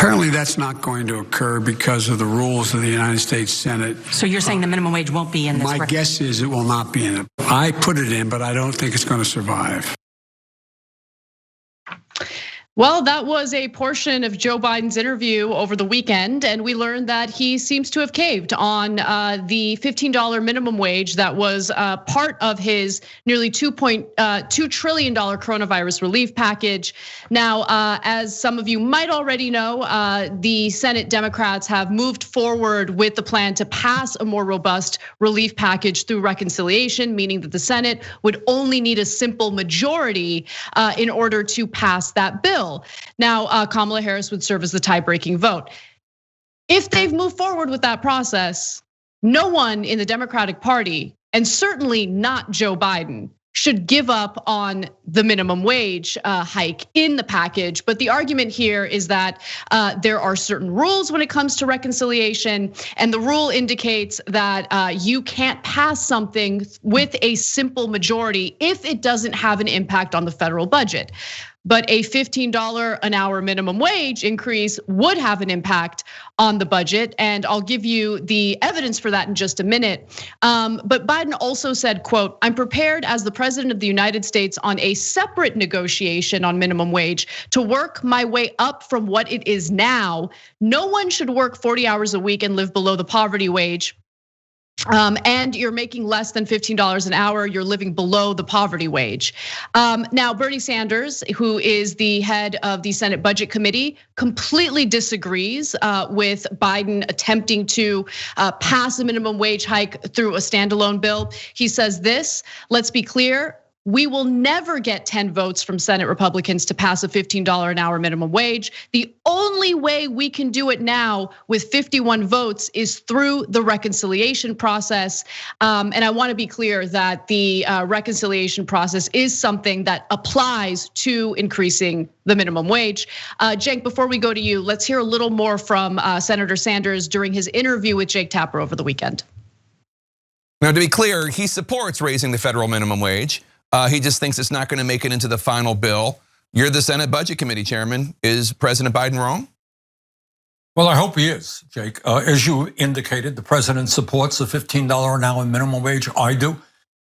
Apparently that's not going to occur because of the rules of the United States Senate. So you're saying the minimum wage won't be in this? My guess is it will not be in it. I put it in, but I don't think it's going to survive. Well, that was a portion of Joe Biden's interview over the weekend, and we learned that he seems to have caved on the $15 minimum wage that was part of his nearly $2.2 trillion coronavirus relief package. Now, as some of you might already know, the Senate Democrats have moved forward with the plan to pass a more robust relief package through reconciliation, meaning that the Senate would only need a simple majority in order to pass that bill. Now, Kamala Harris would serve as the tie-breaking vote. If they've moved forward with that process, no one in the Democratic Party, and certainly not Joe Biden, should give up on the minimum wage hike in the package. But the argument here is that there are certain rules when it comes to reconciliation, and the rule indicates that you can't pass something with a simple majority if it doesn't have an impact on the federal budget. But a $15 an hour minimum wage increase would have an impact on the budget. And I'll give you the evidence for that in just a minute. But Biden also said, quote, "I'm prepared as the president of the United States on a separate negotiation on minimum wage to work my way up from what it is now. No one should work 40 hours a week and live below the poverty wage. And you're making less than $15 an hour, you're living below the poverty wage." Now, Bernie Sanders, who is the head of the Senate Budget Committee, completely disagrees with Biden attempting to pass a minimum wage hike through a standalone bill. He says this, "Let's be clear. We will never get 10 votes from Senate Republicans to pass a $15 an hour minimum wage. The only way we can do it now with 51 votes is through the reconciliation process." And I want to be clear that the reconciliation process is something that applies to increasing the minimum wage. Cenk, before we go to you, let's hear a little more from Senator Sanders during his interview with Jake Tapper over the weekend. Now, to be clear, he supports raising the federal minimum wage. He just thinks it's not going to make it into the final bill. You're the Senate Budget Committee chairman. Is President Biden wrong? Well, I hope he is, Jake. As you indicated, the president supports the $15 an hour minimum wage. I do.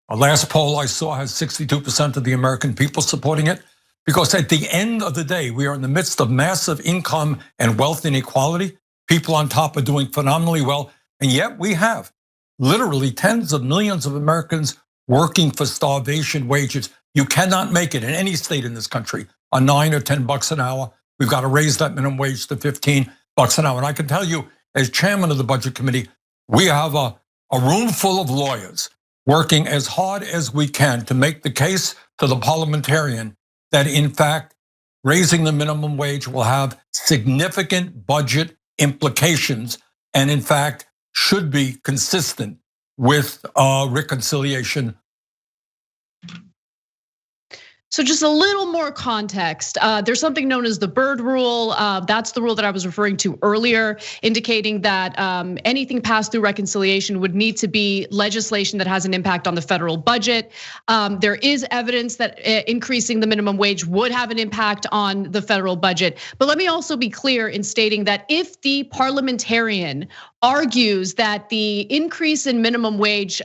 A last poll I saw has 62% of the American people supporting it. Because at the end of the day, we are in the midst of massive income and wealth inequality. People on top are doing phenomenally well. And yet we have literally tens of millions of Americans working for starvation wages. You cannot make it in any state in this country on $9 or $10 an hour. We've got to raise that minimum wage to $15 an hour. And I can tell you, as chairman of the Budget Committee, we have a room full of lawyers working as hard as we can to make the case to the parliamentarian that in fact, raising the minimum wage will have significant budget implications and in fact, should be consistent with reconciliation. So just a little more context. There's something known as the Byrd Rule. That's the rule that I was referring to earlier, indicating that anything passed through reconciliation would need to be legislation that has an impact on the federal budget. There is evidence that increasing the minimum wage would have an impact on the federal budget. But let me also be clear in stating that if the parliamentarian argues that the increase in minimum wage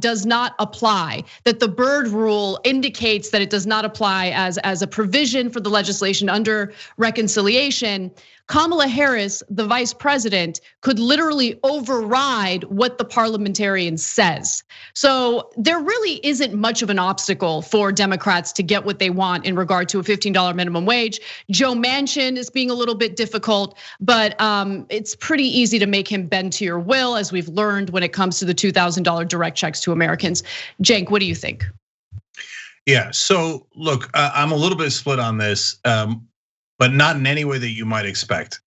does not apply, that the Byrd Rule indicates that it does not apply as a provision for the legislation under reconciliation, Kamala Harris, the vice president, could literally override what the parliamentarian says. So there really isn't much of an obstacle for Democrats to get what they want in regard to a $15 minimum wage. Joe Manchin is being a little bit difficult, but it's pretty easy to make him bend to your will, as we've learned when it comes to the $2,000 direct checks to Americans. Cenk, what do you think? Yeah, so look, I'm a little bit split on this, but not in any way that you might expect.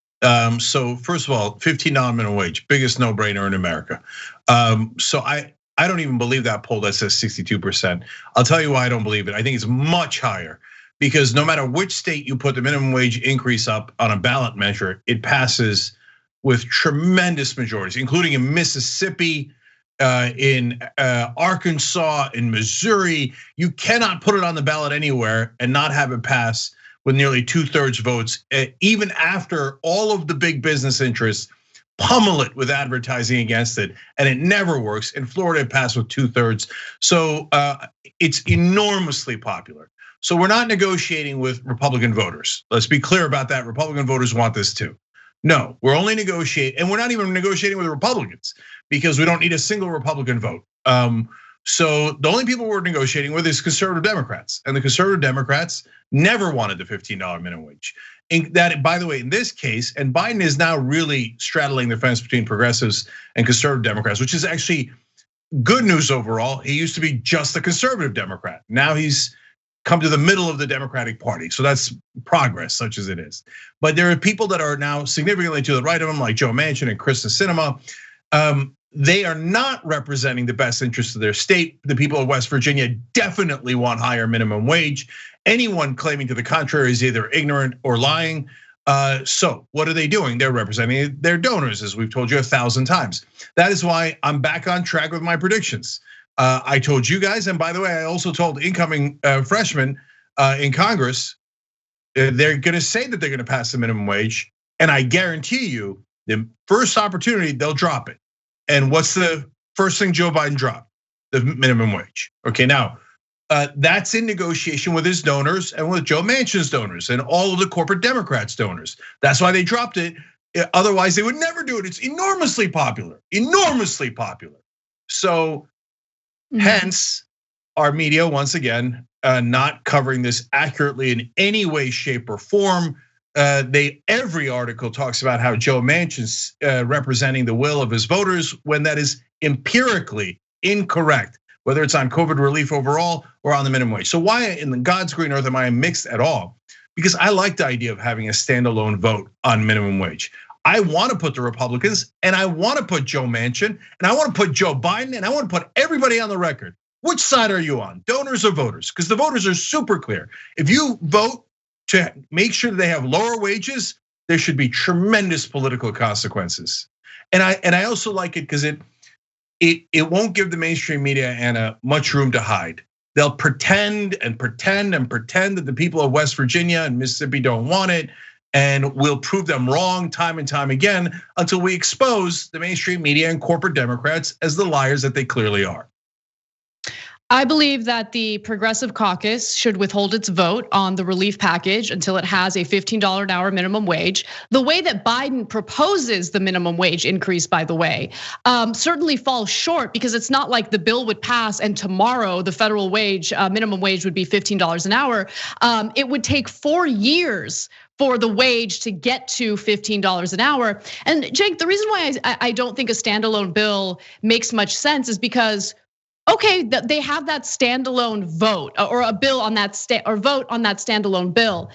So first of all, $15 minimum wage, biggest no-brainer in America. So I don't even believe that poll that says 62%. I'll tell you why I don't believe it. I think it's much higher because no matter which state you put the minimum wage increase up on a ballot measure, it passes with tremendous majorities, including in Mississippi, in Arkansas, in Missouri. You cannot put it on the ballot anywhere and not have it pass with nearly 2/3 votes, even after all of the big business interests pummel it with advertising against it, and it never works. In Florida, it passed with 2/3. So it's enormously popular. So we're not negotiating with Republican voters. Let's be clear about that. Republican voters want this too. No, we're only negotiating, and we're not even negotiating with Republicans because we don't need a single Republican vote. So the only people we're negotiating with is conservative Democrats, and the conservative Democrats never wanted the $15 minimum wage. And that, by the way, in this case, and Biden is now really straddling the fence between progressives and conservative Democrats, which is actually good news overall. He used to be just a conservative Democrat. Now he's come to the middle of the Democratic Party. So that's progress, such as it is. But there are people that are now significantly to the right of him, like Joe Manchin and Kristen Sinema. They are not representing the best interests of their state. The people of West Virginia definitely want higher minimum wage. Anyone claiming to the contrary is either ignorant or lying. So what are they doing? They're representing their donors, as we've told you 1,000 times. That is why I'm back on track with my predictions. I told you guys, and by the way, I also told incoming freshmen in Congress, they're gonna say that they're gonna pass the minimum wage, and I guarantee you, the first opportunity, they'll drop it. And what's the first thing Joe Biden dropped? The minimum wage. Okay, now that's in negotiation with his donors and with Joe Manchin's donors and all of the corporate Democrats' donors. That's why they dropped it. Otherwise, they would never do it. It's enormously popular, enormously popular. So, hence, our media once again not covering this accurately in any way, shape, or form. Every article talks about how Joe Manchin's representing the will of his voters when that is empirically incorrect, whether it's on COVID relief overall or on the minimum wage. So why in God's green earth am I mixed at all? Because I like the idea of having a standalone vote on minimum wage. I want to put the Republicans, and I want to put Joe Manchin, and I want to put Joe Biden, and I want to put everybody on the record. Which side are you on, donors or voters? Because the voters are super clear. If you vote to make sure that they have lower wages, there should be tremendous political consequences. And I also like it because it won't give the mainstream media, Anna, much room to hide. They'll pretend and pretend and pretend that the people of West Virginia and Mississippi don't want it, and we'll prove them wrong time and time again until we expose the mainstream media and corporate Democrats as the liars that they clearly are. I believe that the Progressive Caucus should withhold its vote on the relief package until it has a $15 an hour minimum wage. The way that Biden proposes the minimum wage increase, by the way, certainly falls short because it's not like the bill would pass and tomorrow the federal wage, minimum wage would be $15 an hour. It would take 4 years for the wage to get to $15 an hour. And Cenk, the reason why I don't think a standalone bill makes much sense is because, okay, they have that standalone vote or a bill on that or vote on that standalone bill.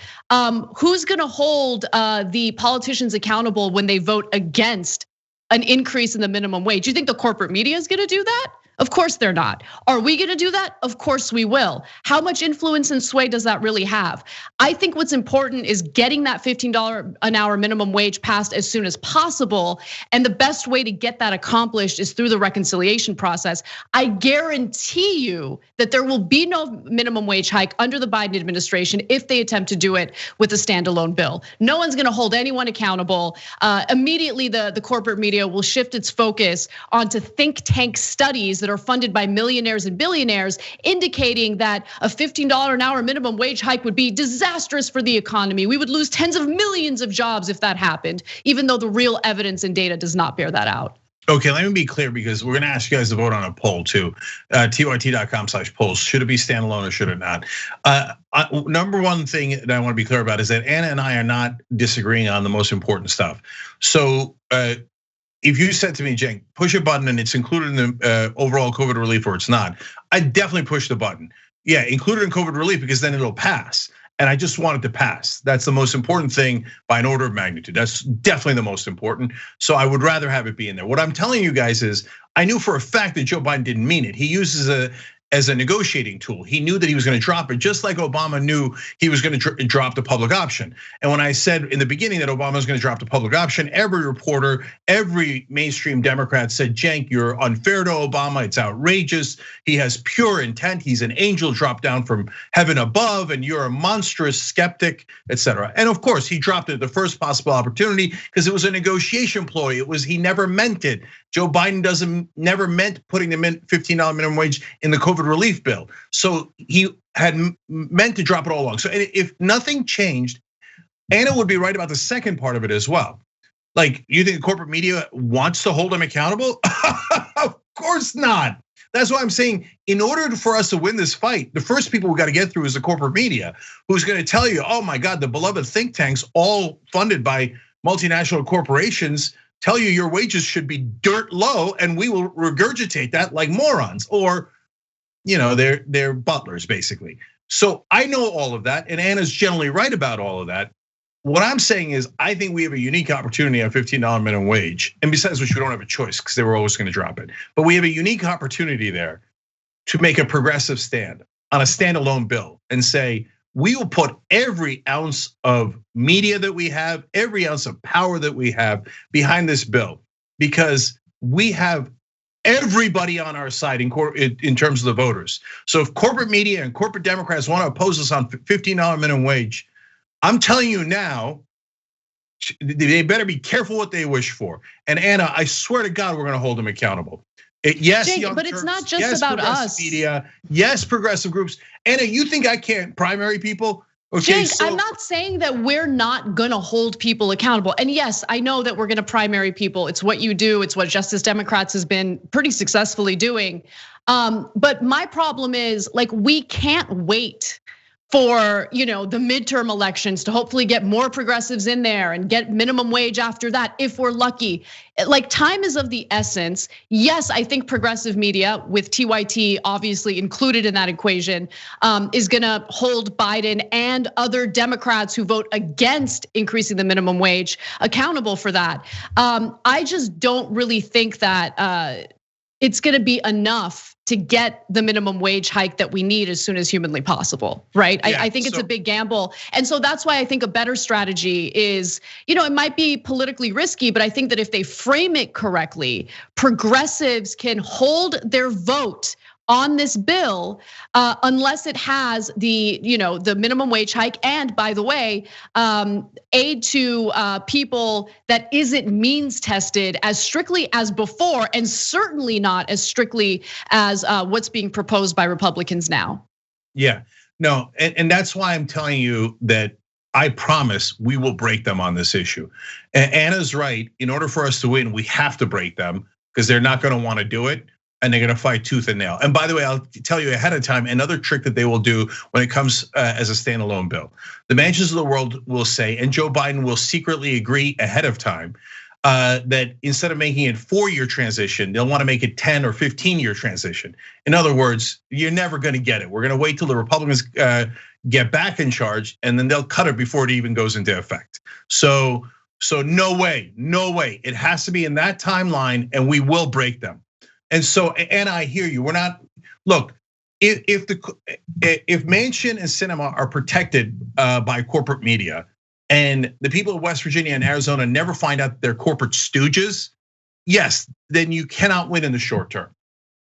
Who's gonna hold the politicians accountable when they vote against an increase in the minimum wage? You think the corporate media is gonna do that? Of course they're not. Are we gonna do that? Of course we will. How much influence and sway does that really have? I think what's important is getting that $15 an hour minimum wage passed as soon as possible. And the best way to get that accomplished is through the reconciliation process. I guarantee you that there will be no minimum wage hike under the Biden administration if they attempt to do it with a standalone bill. No one's gonna hold anyone accountable. Immediately, the corporate media will shift its focus onto think tank studies that are funded by millionaires and billionaires, indicating that a $15 an hour minimum wage hike would be disastrous for the economy. We would lose tens of millions of jobs if that happened, even though the real evidence and data does not bear that out. Okay, let me be clear because we're gonna ask you guys to vote on a poll too. TYT.com/polls. Should it be standalone or should it not? Number one thing that I want to be clear about is that Anna and I are not disagreeing on the most important stuff. So if you said to me, Cenk, push a button and it's included in the overall COVID relief or it's not, I'd definitely push the button. Yeah, include it in COVID relief because then it'll pass. And I just want it to pass. That's the most important thing by an order of magnitude. That's definitely the most important. So I would rather have it be in there. What I'm telling you guys is, I knew for a fact that Joe Biden didn't mean it. He uses as a negotiating tool. He knew that he was going to drop it, just like Obama knew he was going to drop the public option. And when I said in the beginning that Obama was going to drop the public option, every reporter, every mainstream Democrat said, Cenk, you're unfair to Obama. It's outrageous. He has pure intent. He's an angel dropped down from heaven above, and you're a monstrous skeptic, etc. And of course, he dropped it at the first possible opportunity because it was a negotiation ploy. He never meant it. Joe Biden never meant putting the $15 minimum wage in the COVID relief bill. So he had meant to drop it all along. So if nothing changed, Anna would be right about the second part of it as well. Like, you think the corporate media wants to hold him accountable? Of course not. That's why I'm saying, in order for us to win this fight, the first people we got to get through is the corporate media, who's going to tell you, oh my God, the beloved think tanks, all funded by multinational corporations, tell you your wages should be dirt low, and we will regurgitate that like morons, or they're butlers basically. So I know all of that, and Anna's generally right about all of that. What I'm saying is, I think we have a unique opportunity on $15 minimum wage, and besides which we don't have a choice because they were always going to drop it. But we have a unique opportunity there to make a progressive stand on a standalone bill and say, we will put every ounce of media that we have, every ounce of power that we have behind this bill, because we have everybody on our side in terms of the voters. So if corporate media and corporate Democrats want to oppose us on $15 minimum wage, I'm telling you now, they better be careful what they wish for. And Anna, I swear to God, we're going to hold them accountable. Yes, Cenk, but it's not just yes, about us. Media, yes, progressive groups. Anna, you think I can't primary people? Okay, Cenk, I'm not saying that we're not gonna hold people accountable. And yes, I know that we're gonna primary people. It's what you do. It's what Justice Democrats has been pretty successfully doing. But my problem is, like, we can't wait for the midterm elections to hopefully get more progressives in there and get minimum wage after that, if we're lucky. Like, time is of the essence. Yes, I think progressive media, with TYT obviously included in that equation, is gonna hold Biden and other Democrats who vote against increasing the minimum wage accountable for that. I just don't really think that it's gonna be enough to get the minimum wage hike that we need as soon as humanly possible, right? Yeah, I think it's a big gamble. And so that's why I think a better strategy is, it might be politically risky, but I think that if they frame it correctly, progressives can hold their vote on this bill, unless it has the minimum wage hike, and by the way, aid to people that isn't means tested as strictly as before, and certainly not as strictly as what's being proposed by Republicans now. Yeah, no, and that's why I'm telling you that I promise we will break them on this issue. And Anna's right. In order for us to win, we have to break them, because they're not going to want to do it. And they're going to fight tooth and nail. And by the way, I'll tell you ahead of time, another trick that they will do when it comes as a standalone bill. The mansions of the world will say, and Joe Biden will secretly agree ahead of time, that instead of making it 4-year transition, they'll want to make it 10 or 15-year transition. In other words, you're never going to get it. We're going to wait till the Republicans get back in charge, and then they'll cut it before it even goes into effect. So no way, no way. It has to be in that timeline, and we will break them. And so, and I hear you. We're not. Look, if Manchin and Sinema are protected by corporate media, and the people of West Virginia and Arizona never find out they're corporate stooges, yes, then you cannot win in the short term.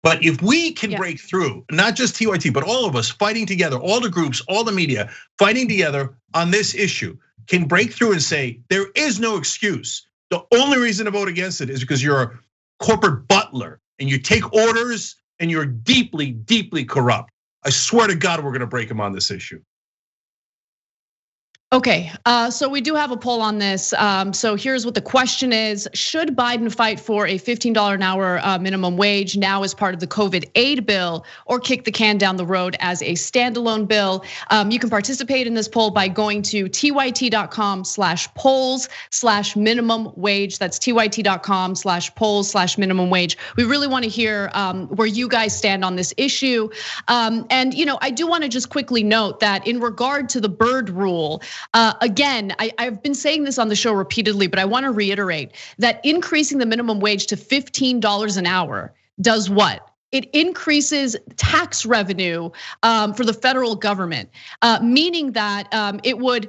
But if we can break through, not just TYT, but all of us fighting together, all the groups, all the media fighting together on this issue, can break through and say there is no excuse. The only reason to vote against it is because you're a corporate butler, and you take orders, and you're deeply, deeply corrupt. I swear to God, we're gonna break them on this issue. Okay, so we do have a poll on this. So here's what the question is: should Biden fight for a $15 an hour minimum wage now as part of the COVID aid bill, or kick the can down the road as a standalone bill? You can participate in this poll by going to tyt.com/polls/minimum wage. That's tyt.com/polls/minimum wage. We really want to hear where you guys stand on this issue. And I do want to just quickly note that in regard to the Byrd rule, again, I've been saying this on the show repeatedly, but I want to reiterate that increasing the minimum wage to $15 an hour does what? it increases tax revenue for the federal government, meaning that it would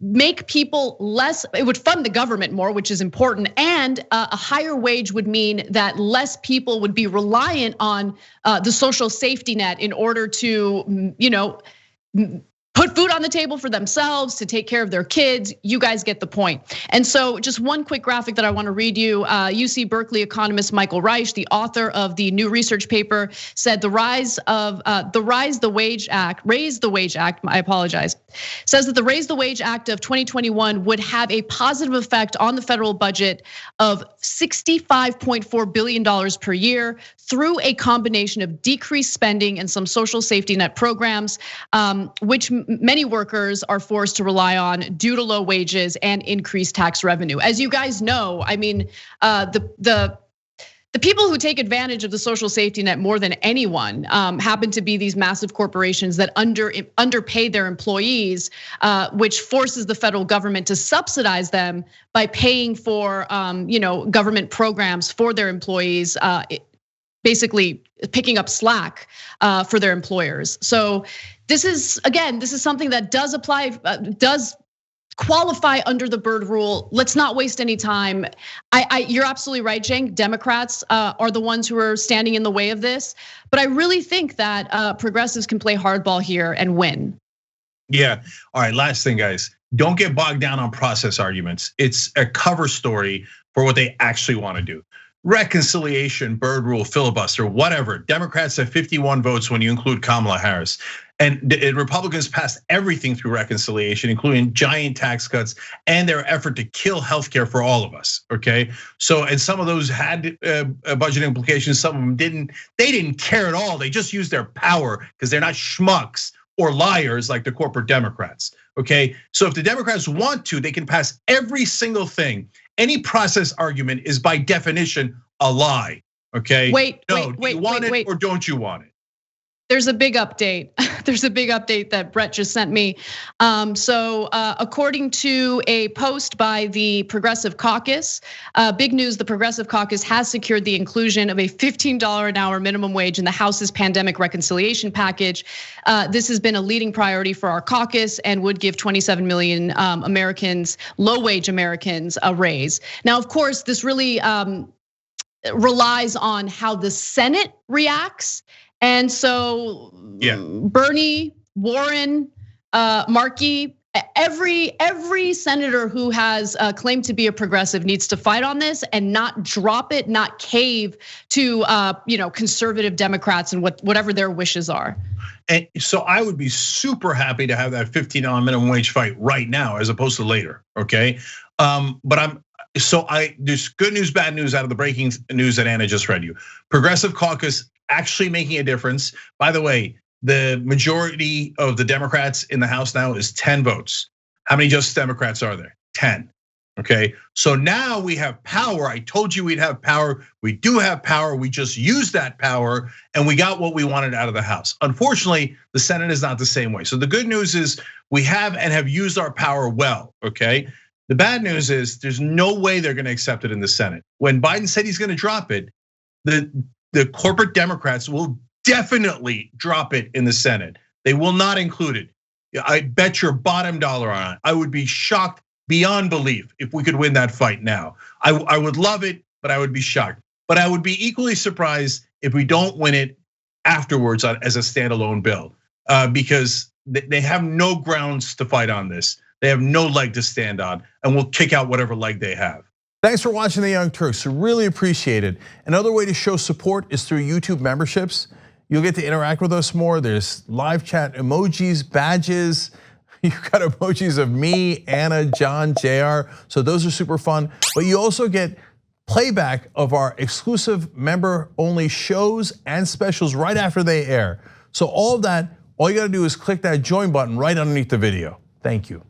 make people less, it would fund the government more, which is important, and a higher wage would mean that less people would be reliant on the social safety net in order to, put food on the table for themselves, to take care of their kids. You guys get the point. And so just one quick graphic that I want to read you. UC Berkeley economist Michael Reich, the author of the new research paper, said the Raise the Wage Act, I apologize, says that the Raise the Wage Act of 2021 would have a positive effect on the federal budget of $65.4 billion per year through a combination of decreased spending and some social safety net programs, which many workers are forced to rely on due to low wages and increased tax revenue. As you guys know, I mean, the people who take advantage of the social safety net more than anyone happen to be these massive corporations that underpay their employees, which forces the federal government to subsidize them by paying for government programs for their employees, basically picking up slack for their employers. So this is something that does apply, does qualify under the Byrd rule. Let's not waste any time. You're absolutely right, Cenk. Democrats are the ones who are standing in the way of this, but I really think that progressives can play hardball here and win. Yeah. All right. Last thing, guys. Don't get bogged down on process arguments. It's a cover story for what they actually want to do. Reconciliation, Byrd rule, filibuster, whatever. Democrats have 51 votes when you include Kamala Harris. And Republicans passed everything through reconciliation, including giant tax cuts and their effort to kill healthcare for all of us, okay? So, and some of those had budget implications, some of them didn't. They didn't care at all. They just used their power because they're not schmucks or liars like the corporate Democrats, okay? So if the Democrats want to, they can pass every single thing. Any process argument is by definition a lie, okay? Wait, do you want it or don't you want it? There's a big update. There's a big update that Brett just sent me. So according to a post by the Progressive Caucus, big news, the Progressive Caucus has secured the inclusion of a $15 an hour minimum wage in the House's pandemic reconciliation package. This has been a leading priority for our caucus and would give 27 million Americans, low wage Americans, a raise. Now, of course, this really relies on how the Senate reacts. And so Bernie, Warren, Markey, every senator who has claimed to be a progressive needs to fight on this and not drop it, not cave to conservative Democrats and whatever their wishes are. And so I would be super happy to have that $15 minimum wage fight right now as opposed to later, okay? But there's good news, bad news out of the breaking news that Anna just read you. Progressive Caucus actually making a difference. By the way, the majority of the Democrats in the House now is 10 votes. How many Justice Democrats are there? 10, okay? So now we have power. I told you we'd have power. We do have power. We just used that power and we got what we wanted out of the House. Unfortunately, the Senate is not the same way. So the good news is we have and have used our power well, okay? The bad news is there's no way they're gonna accept it in the Senate. When Biden said he's gonna drop it, the corporate Democrats will definitely drop it in the Senate. They will not include it. I bet your bottom dollar on it. I would be shocked beyond belief if we could win that fight now. I would love it, but I would be shocked. But I would be equally surprised if we don't win it afterwards as a standalone bill, because they have no grounds to fight on this. They have no leg to stand on, and we'll kick out whatever leg they have. Thanks for watching the Young Turks. We really appreciate it. Another way to show support is through YouTube memberships. You'll get to interact with us more. There's live chat emojis, badges. You've got emojis of me, Anna, John, JR. So those are super fun. But you also get playback of our exclusive member-only shows and specials right after they air. So all of that, all you gotta do is click that join button right underneath the video. Thank you.